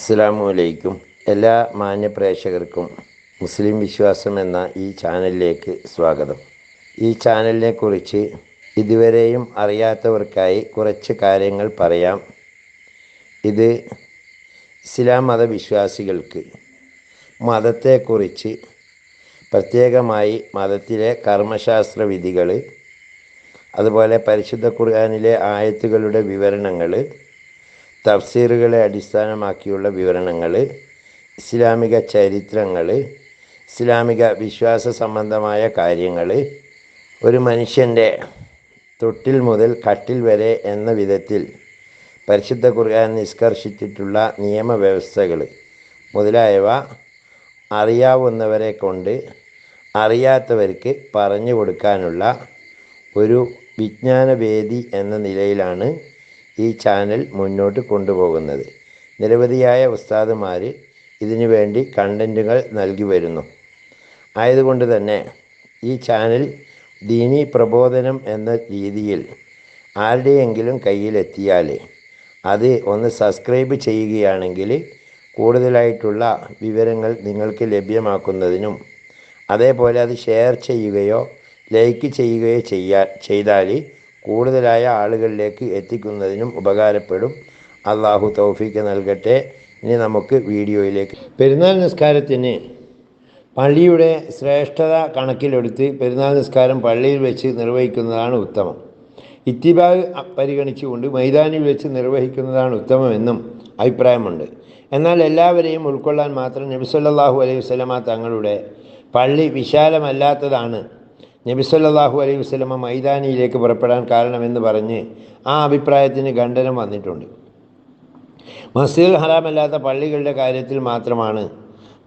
അസ്സലാമു അലൈക്കും. എല്ലാ മാന്യ പ്രേക്ഷകർക്കും മുസ്ലിം വിശ്വാസം എന്ന ഈ ചാനലിലേക്ക് സ്വാഗതം. ഈ ചാനലിനെ കുറിച്ച് ഇതുവരെയും അറിയാത്തവർക്കായി കുറച്ച് കാര്യങ്ങൾ പറയാം. ഇത് ഇസ്ലാം മതവിശ്വാസികൾക്ക് മതത്തെക്കുറിച്ച് പ്രത്യേകമായി മതത്തിലെ കർമ്മശാസ്ത്ര വിധികൾ, അതുപോലെ പരിശുദ്ധ ഖുർആനിലെ ആയത്തുകളുടെ വിവരണങ്ങൾ, തഫ്സീറുകളെ അടിസ്ഥാനമാക്കിയുള്ള വിവരണങ്ങൾ, ഇസ്ലാമിക ചരിത്രങ്ങൾ, ഇസ്ലാമിക വിശ്വാസ സംബന്ധമായ കാര്യങ്ങൾ, ഒരു മനുഷ്യൻ്റെ തൊട്ടിൽ മുതൽ കട്ടിൽ വരെ എന്ന വിധത്തിൽ പരിശുദ്ധ ഖുർആൻ നിഷ്കർഷിച്ചിട്ടുള്ള നിയമവ്യവസ്ഥകൾ മുതലായവ അറിയാവുന്നവരെ കൊണ്ട് അറിയാത്തവർക്ക് പറഞ്ഞു കൊടുക്കാനുള്ള ഒരു വിജ്ഞാനവേദി എന്ന നിലയിലാണ് ഈ ചാനൽ മുന്നോട്ട് കൊണ്ടുപോകുന്നത്. നിരവധിയായ ഉസ്താദുമാർ ഇതിനു വേണ്ടി കണ്ടൻറ്റുകൾ നൽകി വരുന്നു. ആയതുകൊണ്ട് തന്നെ ഈ ചാനൽ ദീനി പ്രബോധനം എന്ന രീതിയിൽ ആരുടെയെങ്കിലും കയ്യിലെത്തിയാൽ അത് ഒന്ന് സബ്സ്ക്രൈബ് ചെയ്യുകയാണെങ്കിൽ കൂടുതലായിട്ടുള്ള വിവരങ്ങൾ നിങ്ങൾക്ക് ലഭ്യമാക്കുന്നതിനും, അതേപോലെ അത് ഷെയർ ചെയ്യുകയോ ലൈക്ക് ചെയ്യുകയോ ചെയ്താൽ കൂടുതലായ ആളുകളിലേക്ക് എത്തിക്കുന്നതിനും ഉപകാരപ്പെടും. അള്ളാഹു തൗഫീക്ക് നൽകട്ടെ. ഇനി നമുക്ക് വീഡിയോയിലേക്ക്. പെരുന്നാൾ നിസ്കാരത്തിന് പള്ളിയുടെ ശ്രേഷ്ഠത കണക്കിലെടുത്ത് പെരുന്നാൾ നിസ്കാരം പള്ളിയിൽ വെച്ച് നിർവഹിക്കുന്നതാണ് ഉത്തമം. ഇത്തിബാഅ് പരിഗണിച്ചുകൊണ്ട് മൈതാനിൽ വെച്ച് നിർവഹിക്കുന്നതാണ് ഉത്തമമെന്നും അഭിപ്രായമുണ്ട്. എന്നാൽ എല്ലാവരെയും ഉൾക്കൊള്ളാൻ മാത്രം നബി സല്ലല്ലാഹു അലൈഹി വസല്ലമ തങ്ങളുടെ പള്ളി വിശാലമല്ലാത്തതാണ് നബി സല്ലല്ലാഹു അലൈഹി വസല്ലമ മൈതാനിയിലേക്ക് പുറപ്പെടാൻ കാരണമെന്ന് പറഞ്ഞ് ആ അഭിപ്രായത്തിന് ഖണ്ഡനം വന്നിട്ടുണ്ട്. മസ്ജിദുൽ ഹറാമല്ലാത്ത പള്ളികളുടെ കാര്യത്തിൽ മാത്രമാണ്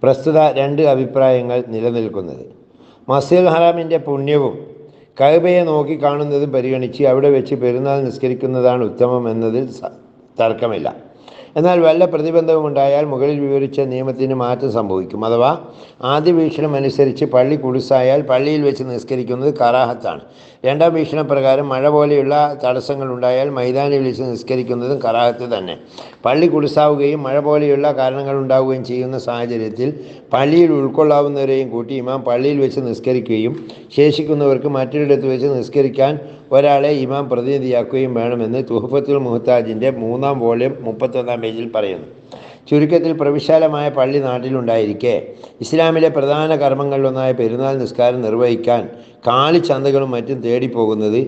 പ്രസ്തുത രണ്ട് അഭിപ്രായങ്ങൾ നിലനിൽക്കുന്നത്. മസ്ജിദുൽ ഹറാമിൻ്റെ പുണ്യവും കഅബയെ നോക്കി കാണുന്നതും പരിഗണിച്ച് അവിടെ വെച്ച് പെരുന്നാൾ നിസ്കരിക്കുന്നതാണ് ഉത്തമം എന്നതിൽ തർക്കമില്ല. എന്നാൽ വല്ല പ്രതിബന്ധവും ഉണ്ടായാൽ മുകളിൽ വിവരിച്ച നിയമത്തിന് മാറ്റം സംഭവിക്കും. അഥവാ ആദ്യ വീക്ഷണം അനുസരിച്ച് പള്ളി കുടുസായാൽ പള്ളിയിൽ വെച്ച് നിസ്കരിക്കുന്നത് കറാഹത്താണ്. രണ്ടാം വീക്ഷണപ്രകാരം മഴ പോലെയുള്ള തടസ്സങ്ങൾ ഉണ്ടായാൽ മൈതാനിൽ വെച്ച് നിസ്കരിക്കുന്നതും കറാഹത്ത് തന്നെ. പള്ളി കുടുസാവുകയും മഴ പോലെയുള്ള കാരണങ്ങൾ ഉണ്ടാവുകയും ചെയ്യുന്ന സാഹചര്യത്തിൽ പള്ളിയിൽ ഉൾക്കൊള്ളാവുന്നവരെയും കൂട്ടി ഇമാം പള്ളിയിൽ വെച്ച് നിസ്കരിക്കുകയും ശേഷിക്കുന്നവർക്ക് മറ്റൊരിടത്ത് വെച്ച് നിസ്കരിക്കാൻ ഒരാളെ ഇമാം പ്രതിനിധിയാക്കുകയും വേണമെന്ന് തുഹ്ഫത്തുൽ മുഹ്താജിൻ്റെ 3-ാം വോള്യം 31-ാം പേജിൽ പറയുന്നു. ചുരുക്കത്തിൽ പ്രവിശാലമായ പള്ളി നാട്ടിലുണ്ടായിരിക്കെ ഇസ്ലാമിലെ പ്രധാന കർമ്മങ്ങളിലൊന്നായ പെരുന്നാൾ നിസ്കാരം നിർവഹിക്കാൻ കാലിച്ചന്തകളും മറ്റും തേടിപ്പോകുന്നത്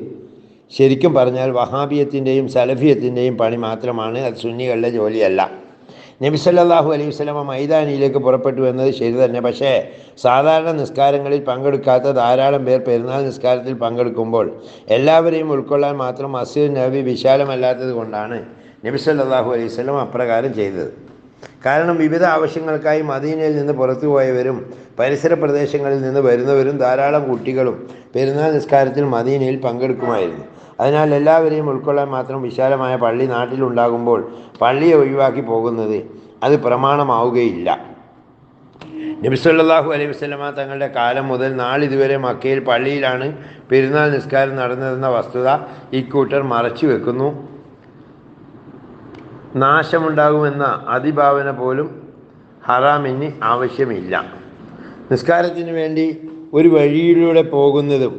ശരിക്കും പറഞ്ഞാൽ വഹാബിയത്തിൻ്റെയും സലഫിയത്തിൻ്റെയും പണി മാത്രമാണ്. അത് സുന്നികളുടെ ജോലിയല്ല. നബി സല്ലല്ലാഹു അലൈഹി വസല്ലമ മൈതാനിയിലേക്ക് പുറപ്പെട്ടു എന്നത് ശരി തന്നെ. പക്ഷേ സാധാരണ നിസ്കാരങ്ങളിൽ പങ്കെടുക്കാത്ത ധാരാളം പേർ പെരുന്നാൾ നിസ്കാരത്തിൽ പങ്കെടുക്കുമ്പോൾ എല്ലാവരെയും ഉൾക്കൊള്ളാൻ മാത്രം മസ്ജിദ് നബവി വിശാലമല്ലാത്തത് കൊണ്ടാണ് നബി സല്ലല്ലാഹു അലൈഹി വസല്ലമ അപ്രകാരം ചെയ്തത്. കാരണം വിവിധ ആവശ്യങ്ങൾക്കായി മദീനയിൽ നിന്ന് പുറത്തുപോയവരും പരിസര പ്രദേശങ്ങളിൽ നിന്ന് വരുന്നവരും ധാരാളം കുട്ടികളും പെരുന്നാൾ നിസ്കാരത്തിൽ മദീനയിൽ പങ്കെടുക്കുമായിരുന്നു. അതിനാൽ എല്ലാവരെയും ഉൾക്കൊള്ളാൻ മാത്രം വിശാലമായ പള്ളി നാട്ടിലുണ്ടാകുമ്പോൾ പള്ളിയെ ഒഴിവാക്കി പോകുന്നത് അത് പ്രമാണമാവുകയില്ല. നബി സല്ലല്ലാഹു അലൈഹി വസല്ലമ തങ്ങളുടെ കാലം മുതൽ നാളിതുവരെ മക്കയിൽ പള്ളിയിലാണ് പെരുന്നാൾ നിസ്കാരം നടന്നതെന്ന വസ്തുത ഇക്കൂട്ടർ മറച്ചു വെക്കുന്നു. നാശമുണ്ടാകുമെന്ന അതിഭാവന പോലും ഹറാമിന് ആവശ്യമില്ല. നിസ്കാരത്തിന് വേണ്ടി ഒരു വഴിയിലൂടെ പോകുന്നതും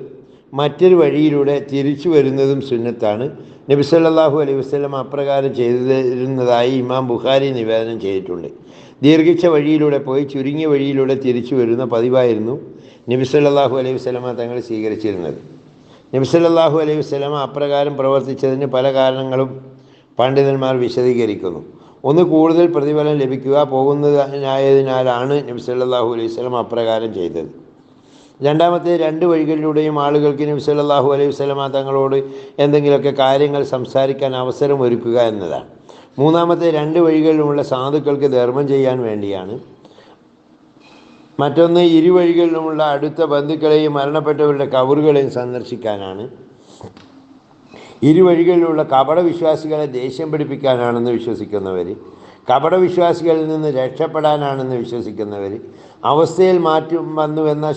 മറ്റൊരു വഴിയിലൂടെ തിരിച്ചു വരുന്നതും സുന്നത്താണ്. നബി സല്ലല്ലാഹു അലൈഹി വസല്ലം അപ്രകാരം ചെയ്തിരുന്നതായി ഇമാം ബുഖാരി നിവേദനം ചെയ്തിട്ടുണ്ട്. ദീർഘിച്ച വഴിയിലൂടെ പോയി ചുരുങ്ങിയ വഴിയിലൂടെ തിരിച്ചു വരുന്ന പതിവായിരുന്നു നബി സല്ലല്ലാഹു അലൈഹി വസല്ലമ തങ്ങൾ സ്വീകരിച്ചിരുന്നത്. നബി സല്ലല്ലാഹു അലൈഹി വസല്ലമ അപ്രകാരം പ്രവർത്തിച്ചതിന് പല കാരണങ്ങളും പണ്ഡിതന്മാർ വിശദീകരിക്കുന്നു. ഒന്ന്, കൂടുതൽ പ്രതിഫലം ലഭിക്കുക പോകുന്നതിനായതിനാലാണ് നബി സല്ലല്ലാഹു അലൈഹി വസല്ലം അപ്രകാരം ചെയ്തത്. രണ്ടാമത്തെ, രണ്ട് വഴികളിലൂടെയും ആളുകൾക്ക് നബി സല്ലല്ലാഹു അലൈഹി വസല്ലമ തങ്ങളോട് എന്തെങ്കിലുമൊക്കെ കാര്യങ്ങൾ സംസാരിക്കാൻ അവസരം ഒരുക്കുക എന്നതാണ്. മൂന്നാമത്തെ, രണ്ട് വഴികളിലുമുള്ള സാധുക്കൾക്ക് ധർമ്മം ചെയ്യാൻ വേണ്ടിയാണ്. മറ്റൊന്ന്, ഇരുവഴികളിലുമുള്ള അടുത്ത ബന്ധുക്കളെയും മരണപ്പെട്ടവരുടെ കബറുകളെയും സന്ദർശിക്കാനാണ്. ഇരുവഴികളിലുള്ള കപടവിശ്വാസികളെ ദേഷ്യം പിടിപ്പിക്കാനാണെന്ന് വിശ്വസിക്കുന്നവർ, കപടവിശ്വാസികളിൽ നിന്ന് രക്ഷപ്പെടാനാണെന്ന് വിശ്വസിക്കുന്നവർ, അവസ്ഥയിൽ മാറ്റം വന്നുവെന്ന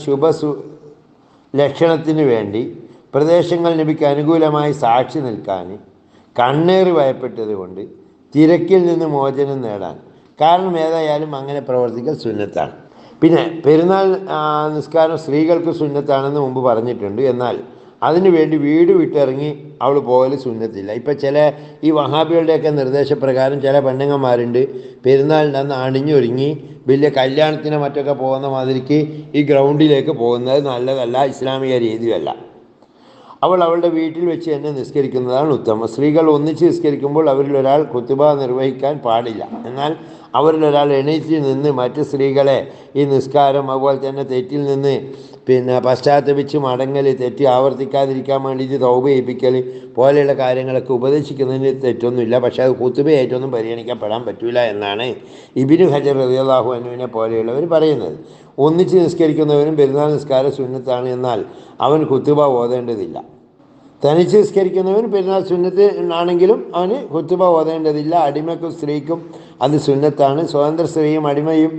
ലക്ഷണത്തിന് വേണ്ടി പ്രദേശങ്ങൾ നബിക്ക് അനുകൂലമായി സാക്ഷി നിൽക്കാൻ, കണ്ണേറി ഭയപ്പെട്ടതുകൊണ്ട് തിരക്കിൽ നിന്ന് മോചനം നേടാൻ, കാരണം ഏതായാലും അങ്ങനെ പ്രവർത്തിക്കൽ സുന്നത്താണ്. പിന്നെ പെരുന്നാൾ നിസ്കാരം സ്ത്രീകൾക്ക് സുന്നത്താണെന്ന് മുമ്പ് പറഞ്ഞിട്ടുണ്ട്. എന്നാൽ അതിനു വേണ്ടി വീട് വിട്ടിറങ്ങി അവൾ പോകൽ സുന്നത്തില്ല. ഇപ്പം ചില ഈ വഹാബികളുടെയൊക്കെ നിർദ്ദേശപ്രകാരം ചില പെണ്ണുങ്ങന്മാരുണ്ട് പെരുന്നാളിൻ്റെ അന്ന് അണിഞ്ഞൊരുങ്ങി വലിയ കല്യാണത്തിനോ മറ്റൊക്കെ പോകുന്ന മാതിരിക്ക് ഈ ഗ്രൗണ്ടിലേക്ക് പോകുന്നത് നല്ലതല്ല, ഇസ്ലാമിക രീതിയല്ല. അവളുടെ വീട്ടിൽ വെച്ച് തന്നെ നിസ്കരിക്കുന്നതാണ് ഉത്തമം. സ്ത്രീകൾ ഒന്നിച്ച് നിസ്കരിക്കുമ്പോൾ അവരിൽ ഒരാൾ ഖുതുബ നിർവഹിക്കാൻ പാടില്ല. എന്നാൽ അവരിൽ ഒരാൾ എണീറ്റ് നിന്ന് മറ്റ് സ്ത്രീകളെ ഈ നിസ്കാരം അതുപോലെ തന്നെ തെറ്റിൽ നിന്ന് പശ്ചാത്തപിച്ച് മടങ്ങൽ, തെറ്റ് ആവർത്തിക്കാതിരിക്കാൻ വേണ്ടിയിട്ട് തൗബ ചെയ്യിപ്പിക്കൽ പോലെയുള്ള കാര്യങ്ങളൊക്കെ ഉപദേശിക്കുന്നതിന് തെറ്റൊന്നുമില്ല. പക്ഷേ അത് ഖുതുബയായിട്ടൊന്നും പരിഗണിക്കപ്പെടാൻ പറ്റില്ല എന്നാണ് ഇബ്നു ഹജർ റളിയല്ലാഹു അൻഹുവിനെ പോലെയുള്ളവർ പറയുന്നത്. ഒന്നിച്ച് നിസ്കരിക്കുന്നവരും പെരുന്നാൾ നിസ്കാരം സുന്നത്താണ്, എന്നാൽ അവൻ ഖുതുബ ഓതേണ്ടതില്ല. തനിച്ച് നിസ്കരിക്കുന്നവൻ പെരുന്നാൾ സുന്നത്ത് ആണെങ്കിലും അവന് ഖുതുബ ഓതേണ്ടതില്ല. അടിമക്കും സ്ത്രീക്കും അത് സുന്നത്താണ്. സ്വതന്ത്ര സ്ത്രീയും അടിമയും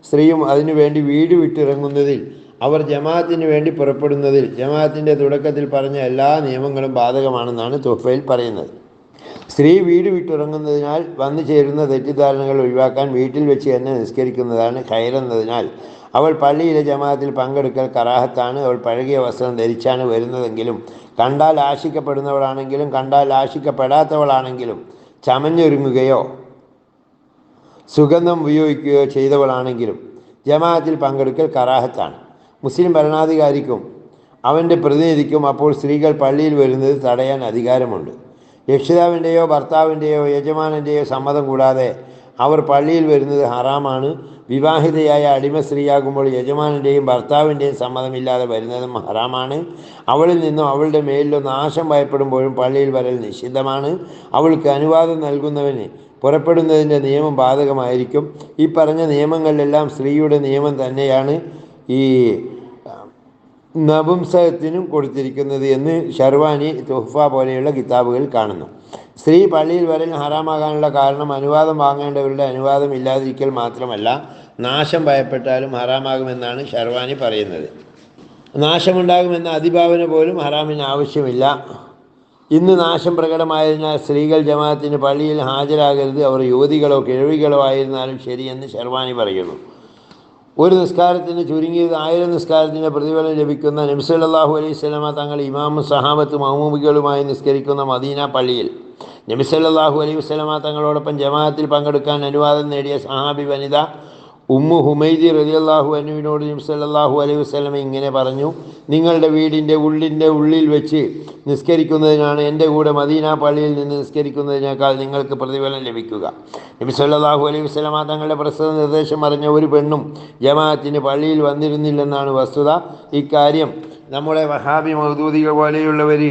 സ്ത്രീയും അതിനു വേണ്ടി വീട് വിട്ടിറങ്ങുന്നതിൽ, അവർ ജമാഅത്തിന് വേണ്ടി പുറപ്പെടുന്നതിൽ ജമാഅത്തിൻ്റെ തുടക്കത്തിൽ പറഞ്ഞ എല്ലാ നിയമങ്ങളും ബാധകമാണെന്നാണ് തുഹ്ഫയിൽ പറയുന്നത്. സ്ത്രീ വീട് വിട്ടിറങ്ങുന്നതിനാൽ വന്നു ചേരുന്ന തെറ്റിദ്ധാരണകൾ ഒഴിവാക്കാൻ വീട്ടിൽ വെച്ച് തന്നെ നിസ്കരിക്കുന്നതാണ് ഖൈറെന്നതിനാൽ അവൾ പള്ളിയിലെ ജമാഅത്തിൽ പങ്കെടുക്കൽ കറാഹത്താണ്. അവൾ പഴകിയ വസ്ത്രം ധരിച്ചാണ് വരുന്നതെങ്കിലും, കണ്ടാൽ ആശിക്കപ്പെടുന്നവളാണെങ്കിലും കണ്ടാൽ ആശിക്കപ്പെടാത്തവളാണെങ്കിലും ചമഞ്ഞൊരുങ്ങുകയോ സുഗന്ധം ഉപയോഗിക്കുകയോ ചെയ്തവളാണെങ്കിലും ജമാഅത്തിൽ പങ്കെടുക്കൽ കറാഹത്താണ്. മുസ്ലിം ഭരണാധികാരിക്കും അവൻ്റെ പ്രതിനിധിക്കും അപ്പോൾ സ്ത്രീകൾ പള്ളിയിൽ വരുന്നത് തടയാൻ അധികാരമുണ്ട്. രക്ഷിതാവിൻ്റെയോ ഭർത്താവിൻ്റെയോ യജമാനൻ്റെയോ സമ്മതം കൂടാതെ അവർ പള്ളിയിൽ വരുന്നത് ഹറാമാണ്. വിവാഹിതയായ അടിമ സ്ത്രീയാകുമ്പോൾ യജമാനൻ്റെയും ഭർത്താവിൻ്റെയും സമ്മതമില്ലാതെ വരുന്നതും ഹറാമാണ്. അവളിൽ നിന്നും അവളുടെ മേലിലോ നാശം ഭയപ്പെടുമ്പോഴും പള്ളിയിൽ വരൽ നിഷിദ്ധമാണ്. അവൾക്ക് അനുവാദം നൽകുന്നവന് പുറപ്പെടുന്നതിൻ്റെ നിയമം ബാധകമായിരിക്കും. ഈ പറഞ്ഞ നിയമങ്ങളിലെല്ലാം സ്ത്രീയുടെ നിയമം തന്നെയാണ് ഈ നപുംസകത്തിനും കൊടുത്തിരിക്കുന്നത് എന്ന് ഷർവാനി, തുഹ്ഫ പോലെയുള്ള കിതാബുകളിൽ കാണുന്നു. സ്ത്രീ പള്ളിയിൽ വരൽ ഹറാമാകാനുള്ള കാരണം അനുവാദം വാങ്ങേണ്ടവരുടെ അനുവാദം ഇല്ലാതിരിക്കൽ മാത്രമല്ല, നാശം ഭയപ്പെട്ടാലും ഹറാമാകുമെന്നാണ് ഷർവാനി പറയുന്നത്. നാശമുണ്ടാകുമെന്ന അതിഭാവന പോലും ഹറാമിന് ആവശ്യമില്ല. ഇന്ന് നാശം പ്രകടമായതിനാൽ സ്ത്രീകൾ ജമാഅത്തിന് പള്ളിയിൽ ഹാജരാകരുത്. അവർ യുവതികളോ കിഴവികളോ ആയിരുന്നാലും ശരിയെന്ന് ഷർവാനി പറയുന്നു. ഒരു നിസ്കാരത്തിന് ചുരുങ്ങിയത് 1000 നിസ്കാരത്തിൻ്റെ പ്രതിഫലം ലഭിക്കുന്ന നബി സല്ലല്ലാഹു അലൈഹി വസല്ലമ തങ്ങൾ ഇമാമും സഹാബത്ത് മഅ്മൂമികളുമായി നിസ്കരിക്കുന്ന മദീന പള്ളിയിൽ നബി സല്ലല്ലാഹു അലൈഹി വസല്ലമ തങ്ങളോടൊപ്പം ജമാഅത്തിൽ പങ്കെടുക്കാൻ അനുവാദം നേടിയ സഹാബി വനിത ഉമ്മു ഹുമൈദി റളിയല്ലാഹു അൻഹുവിനോട് നബി സല്ലല്ലാഹു അലൈഹി വസല്ലമ ഇങ്ങനെ പറഞ്ഞു: നിങ്ങളുടെ വീടിൻ്റെ ഉള്ളിൽ വെച്ച് നിസ്കരിക്കുന്നതിനാണ് എൻ്റെ കൂടെ മദീന പള്ളിയിൽ നിന്ന് നിസ്കരിക്കുന്നതിനേക്കാൾ നിങ്ങൾക്ക് പ്രതിഫലം ലഭിക്കുക. നബി സല്ലല്ലാഹു അലൈഹി വസല്ലമ തങ്ങളുടെ പ്രസ്തുത നിർദ്ദേശം അറിഞ്ഞ ഒരു പെണ്ണും ജമാഅത്തിന് പള്ളിയിൽ വന്നിരുന്നില്ലെന്നാണ് വസ്തുത. ഇക്കാര്യം നമ്മുടെ വഹാബി മൗദൂദികൾ പോലെയുള്ളവർ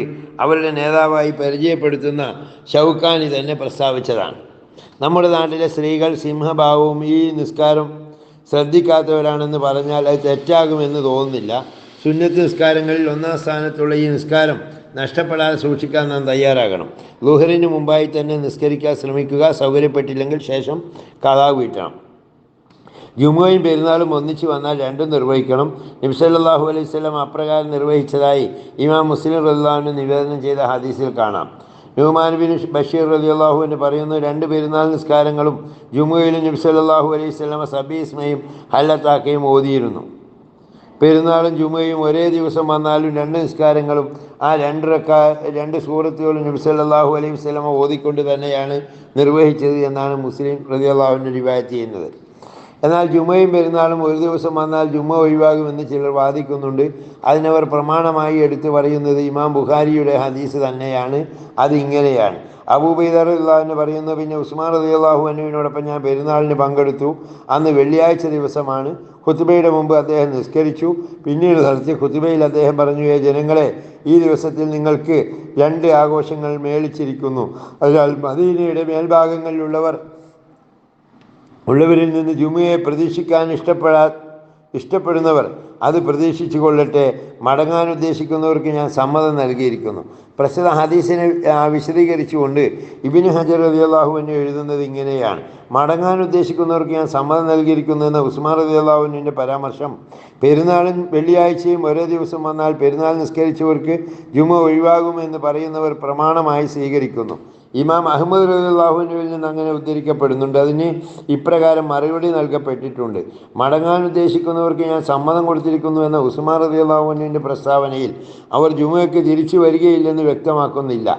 അവരുടെ നേതാവായി പരിചയപ്പെടുത്തുന്ന ഷൗക്കാനി തന്നെ പ്രസ്താവിച്ചതാണ്. നമ്മുടെ നാട്ടിലെ സ്ത്രീകൾ സിംഹഭാവവും ഈ നിസ്കാരം ശ്രദ്ധിക്കാത്തവരാണെന്ന് പറഞ്ഞാൽ അത് തെറ്റാകുമെന്ന് തോന്നുന്നില്ല. സുന്നത്ത് നിസ്കാരങ്ങളിൽ ഒന്നാം സ്ഥാനത്തുള്ള ഈ നിസ്കാരം നഷ്ടപ്പെടാതെ സൂക്ഷിക്കാൻ നാം തയ്യാറാകണം. ളുഹറിന് മുമ്പായി തന്നെ നിസ്കരിക്കാൻ ശ്രമിക്കുക. സൗകര്യപ്പെട്ടില്ലെങ്കിൽ ശേഷം ഖളാ വീട്ടണം. ജുമുഅയും പെരുന്നാളും ഒന്നിച്ച് വന്നാൽ രണ്ടും നിർവഹിക്കണം. നബി സല്ലല്ലാഹു അലൈഹി വസല്ലം അപ്രകാരം നിർവഹിച്ചതായി ഇമാം മുസ്ലിം റളിയല്ലാഹു അൻഹു നിവേദനം ചെയ്ത ഹദീസിൽ കാണാം. നുഅ്മാൻ ബിൻ ബഷീർ റളിയല്ലാഹു അൻഹു പറയുന്നു: 2 പെരുന്നാൾ നിസ്കാരങ്ങളും ജുമുഅയിലും നബി സല്ലല്ലാഹു അലൈഹി വസല്ലം സബീസ്മയും ഹല്ലത്താക്കയും ഓതിയിരുന്നു. പെരുന്നാളും ജുമുഅയും ഒരേ ദിവസം വന്നാലും 2 നിസ്കാരങ്ങളും ആ 2 സൂറത്തുകളും നബി സല്ലല്ലാഹു അലൈഹി വസല്ലം ഓതിക്കൊണ്ട് തന്നെയാണ് നിർവഹിച്ചത് എന്നാണ് മുസ്ലിം റളിയല്ലാഹു അൻഹു റിവായത്ത് ചെയ്യുന്നത്. എന്നാൽ ജുമുഅയും പെരുന്നാളും ഒരു ദിവസം വന്നാൽ ജുമുഅ ഒഴിവാകുമെന്ന് ചിലർ വാദിക്കുന്നുണ്ട്. അതിനവർ പ്രമാണമായി എടുത്തു പറയുന്നത് ഇമാം ബുഖാരിയുടെ ഹദീസ് തന്നെയാണ്. അതിങ്ങനെയാണ്: അബൂബൈദ റളിയല്ലാഹു അൻഹു പറയുന്നു, പിന്നെ ഉസ്മാൻ റളിയല്ലാഹു അൻഹുവിനോടൊപ്പം ഞാൻ പെരുന്നാളിന് പങ്കെടുത്തു. അന്ന് വെള്ളിയാഴ്ച ദിവസമാണ്. ഖുതുബയുടെ മുമ്പ് അദ്ദേഹം നിസ്കരിച്ചു. പിന്നീട് നടത്തിയ ഖുതുബയിൽ അദ്ദേഹം പറഞ്ഞു: ജനങ്ങളെ, ഈ ദിവസത്തിൽ നിങ്ങൾക്ക് 2 ആഘോഷങ്ങൾ മേളിച്ചിരിക്കുന്നു. അതിനാൽ മദീനയുടെ മേൽഭാഗങ്ങളിലുള്ളവരിൽ നിന്ന് ജുമുഅയെ പ്രതീക്ഷിക്കാൻ ഇഷ്ടപ്പെടുന്നവർ അത് പ്രതീക്ഷിച്ചു കൊള്ളട്ടെ. മടങ്ങാൻ ഉദ്ദേശിക്കുന്നവർക്ക് ഞാൻ സമ്മതം നൽകിയിരിക്കുന്നു. പ്രസ്തുത ഹദീസിനെ വിശദീകരിച്ചുകൊണ്ട് ഇബ്നു ഹജർ റളിയല്ലാഹു അൻഹു എഴുതുന്നത് ഇങ്ങനെയാണ്: മടങ്ങാൻ ഉദ്ദേശിക്കുന്നവർക്ക് ഞാൻ സമ്മതം നൽകിയിരിക്കുന്നു എന്ന ഉസ്മാൻ റളിയല്ലാഹു അൻഹുവിൻ്റെ പരാമർശം പെരുന്നാളും വെള്ളിയാഴ്ചയും ഒരേ ദിവസം വന്നാൽ പെരുന്നാൾ നിസ്കരിച്ചവർക്ക് ജുമുഅ ഒഴിവാകുമെന്ന് പറയുന്നവർ പ്രമാണമായി സ്വീകരിക്കുന്നു. ഇമാം അഹ്മദ് റളിയല്ലാഹുവിൽ നിന്ന് അങ്ങനെ ഉദ്ധരിക്കപ്പെടുന്നുണ്ട്. അതിന് ഇപ്രകാരം മറുപടി നൽകപ്പെട്ടിട്ടുണ്ട്. മടങ്ങാൻ ഉദ്ദേശിക്കുന്നവർക്ക് ഞാൻ സമ്മതം കൊടുത്തിരിക്കുന്നു എന്ന ഉസ്മാൻ റളിയല്ലാഹുവിൻ്റെ പ്രസ്താവനയിൽ അവർ ജുമുഅയ്ക്ക് തിരിച്ചു വരികയില്ലെന്ന് വ്യക്തമാക്കുന്നില്ല.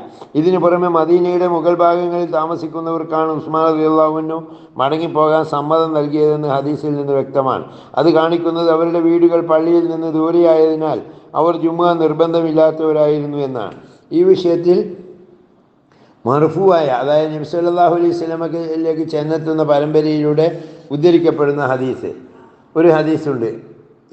ഇതിനു പുറമെ മദീനയുടെ മുകൾ ഭാഗങ്ങളിൽ താമസിക്കുന്നവർക്കാണ് ഉസ്മാൻ റളിയല്ലാഹു മടങ്ങിപ്പോകാൻ സമ്മതം നൽകിയതെന്ന് ഹദീസിൽ നിന്ന് വ്യക്തമാണ്. അത് കാണിക്കുന്നത് അവരുടെ വീടുകൾ പള്ളിയിൽ നിന്ന് ദൂരെയായതിനാൽ അവർ ജുമുഅ നിർബന്ധമില്ലാത്തവരായിരുന്നു എന്നാണ്. ഈ വിഷയത്തിൽ മർഫൂആയ, അതായത് നബി സല്ലല്ലാഹു അലൈഹി വസല്ലമയിലേക്ക് ചെന്നെത്തുന്ന പരമ്പരയിലൂടെ ഉദ്ധരിക്കപ്പെടുന്ന ഒരു ഹദീസുണ്ട്.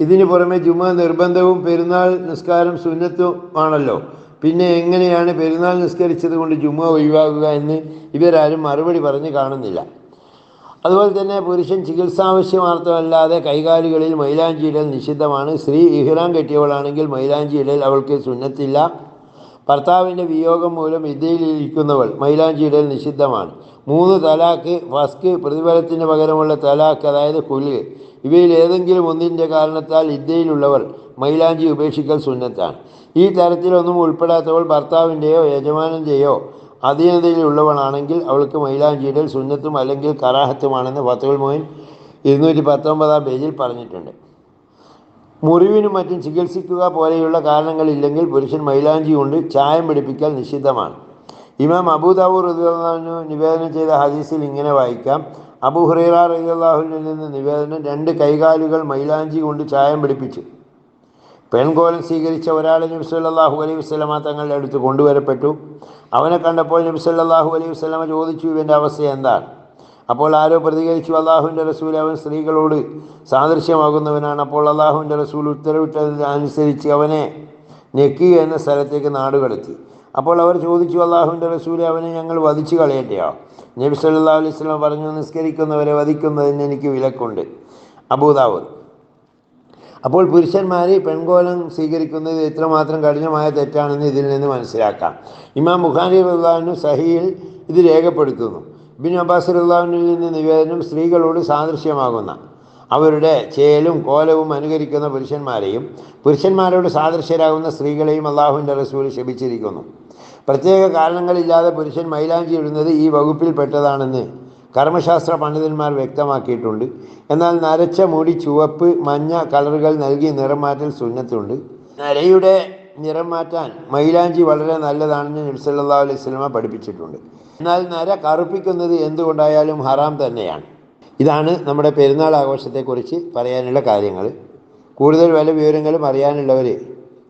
ഇതിന് പുറമെ ജുമുഅ നിർബന്ധവും പെരുന്നാൾ നിസ്കാരം സുന്നത്തും ആണല്ലോ, പിന്നെ എങ്ങനെയാണ് പെരുന്നാൾ നിസ്കരിച്ചത് കൊണ്ട് ജുമുഅ ഒഴിവാക്കുക എന്ന് ഇവരാരും മറുപടി പറഞ്ഞ് കാണുന്നില്ല. അതുപോലെ തന്നെ പുരുഷൻ ചികിത്സാവശ്യമാർത്ഥമല്ലാതെ കൈകാലുകളിൽ മൈലാഞ്ചി ഇടൽ നിഷിദ്ധമാണ്. സ്ത്രീ ഇഹ്റാം കെട്ടിയവളാണെങ്കിൽ മൈലാഞ്ചി ഇടൽ അവൾക്ക് സുന്നത്തില്ല. ഭർത്താവിൻ്റെ വിയോഗം മൂലം ഇദ്ദയിലിരിക്കുന്നവൾ മൈലാഞ്ചി ഇടൽ നിഷിദ്ധമാണ്. 3 തലാഖ്, ഫസ്ക്, പ്രതിഫലത്തിന് പകരമുള്ള തലാഖ് അതായത് ഖുൽഉ, ഇവയിൽ ഏതെങ്കിലും ഒന്നിൻ്റെ കാരണത്താൽ ഇദ്ദയിലുള്ളവർ മൈലാഞ്ചി ഉപേക്ഷിക്കൽ സുന്നത്താണ്. ഈ തരത്തിലൊന്നും ഉൾപ്പെടാത്തവൾ ഭർത്താവിൻ്റെയോ യജമാനൻ്റെയോ അധീനതയിലുള്ളവളാണെങ്കിൽ അവൾക്ക് മൈലാഞ്ചി ഇടൽ സുന്നത്തും അല്ലെങ്കിൽ കറാഹത്തുമാണെന്ന് ഫത്ഹുൽ മുഈൻ 219 പേജിൽ പറഞ്ഞിട്ടുണ്ട്. മുറിവിനും മറ്റും ചികിത്സിക്കുക പോലെയുള്ള കാരണങ്ങളില്ലെങ്കിൽ പുരുഷൻ മൈലാഞ്ചി കൊണ്ട് ചായം പിടിപ്പിക്കൽ നിഷിദ്ധമാണ്. ഇമാം അബൂ ദാവൂദ് റളിയല്ലാഹു അൻഹു നിവേദനം ചെയ്ത ഹദീസിൽ ഇങ്ങനെ വായിക്കാം: അബൂ ഹുറൈറ റളിയല്ലാഹു അൻഹുവിൽ നിന്ന് നിവേദനം, 2 കൈകാലുകൾ മൈലാഞ്ചി കൊണ്ട് ചായം പിടിപ്പിച്ചു പെൺകോലം സ്വീകരിച്ച ഒരാളെ നബി സല്ലല്ലാഹു അലൈഹി വസല്ലമ തങ്ങളുടെ അടുത്ത് കൊണ്ടുവരപ്പെട്ടു. അവനെ കണ്ടപ്പോൾ നബി സല്ലല്ലാഹു അലൈഹി വസല്ലമ ചോദിച്ചു, ഇവൻ്റെ അവസ്ഥ എന്താണ്? അപ്പോൾ ആരോ പ്രതികരിച്ചു, അള്ളാഹുവിൻ്റെ റസൂൽ, അവൻ സ്ത്രീകളോട് സാദൃശ്യമാകുന്നവനാണ്. അപ്പോൾ അള്ളാഹുവിൻ്റെ റസൂൽ ഉത്തരവിട്ടതനുസരിച്ച് അവനെ നെക്കി എന്ന സ്ഥലത്തേക്ക് നാടുകടത്തി. അപ്പോൾ അവർ ചോദിച്ചു, അള്ളാഹുവിൻ്റെ റസൂലെ, അവനെ ഞങ്ങൾ വധിച്ചു കളയട്ടെയോ? നബി സല്ലല്ലാഹു അലൈഹി വസല്ലം പറഞ്ഞു, നിസ്കരിക്കുന്നവരെ വധിക്കുന്നതിന് എനിക്ക് വിലക്കുണ്ട്. അബൂ ദാവൂദ്. അപ്പോൾ പുരുഷന്മാർ പെൺകോലം സ്വീകരിക്കുന്നത് എത്രമാത്രം കഠിനമായ തെറ്റാണെന്ന് ഇതിൽ നിന്ന് മനസ്സിലാക്കാം. ഇമാം ബുഖാരി റളിയല്ലാഹു അൻഹു സഹീഹിൽ ഇത് രേഖപ്പെടുത്തുന്നു. ഇബ്നു അബ്ബാസ് റളിയല്ലാഹു അൻഹുവിൽ നിന്ന് നിവേദനം, സ്ത്രീകളോട് സാദൃശ്യമാകുന്ന അവരുടെ ചേലും കോലവും അനുകരിക്കുന്ന പുരുഷന്മാരെയും പുരുഷന്മാരോട് സാദൃശ്യരാകുന്ന സ്ത്രീകളെയും അള്ളാഹുവിൻ്റെ റസൂൽ ശപിച്ചിരിക്കുന്നു. പ്രത്യേക കാരണങ്ങളില്ലാതെ പുരുഷൻ മൈലാഞ്ചി ഇടുന്നത് ഈ വകുപ്പിൽപ്പെട്ടതാണെന്ന് കർമ്മശാസ്ത്ര പണ്ഡിതന്മാർ വ്യക്തമാക്കിയിട്ടുണ്ട്. എന്നാൽ നരച്ച മുടി ചുവപ്പ്, മഞ്ഞ കളറുകൾ നൽകി നിറം മാറ്റൽ സുന്നത്തുണ്ട്. നരയുടെ നിറം മാറ്റാൻ മൈലാഞ്ചി വളരെ നല്ലതാണെന്ന് നബി സല്ലല്ലാഹു അലൈഹി വസല്ലമ പഠിപ്പിച്ചിട്ടുണ്ട്. എന്നാൽ നര കറുപ്പിക്കുന്നത് എന്തുകൊണ്ടായാലും ഹറാം തന്നെയാണ്. ഇതാണ് നമ്മുടെ പെരുന്നാൾ ആഘോഷത്തെക്കുറിച്ച് പറയാനുള്ള കാര്യങ്ങൾ. കൂടുതൽ വല്ല വിവരങ്ങളും അറിയാനുള്ളവർ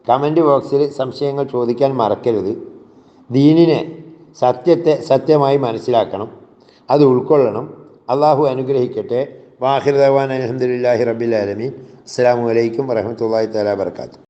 കമൻറ്റ് ബോക്സിൽ സംശയങ്ങൾ ചോദിക്കാൻ മറക്കരുത്. ദീനിനെ, സത്യത്തെ സത്യമായി മനസ്സിലാക്കണം, അത് ഉൾക്കൊള്ളണം. അള്ളാഹു അനുഗ്രഹിക്കട്ടെ. വാഹിർ ദഅ്വാന അൽഹംദുലില്ലാഹി റബ്ബിൽ ആലമീൻ. അസ്സലാമു അലൈക്കും വറഹ്മത്തുള്ളാഹി തആല വബറകാതുഹു.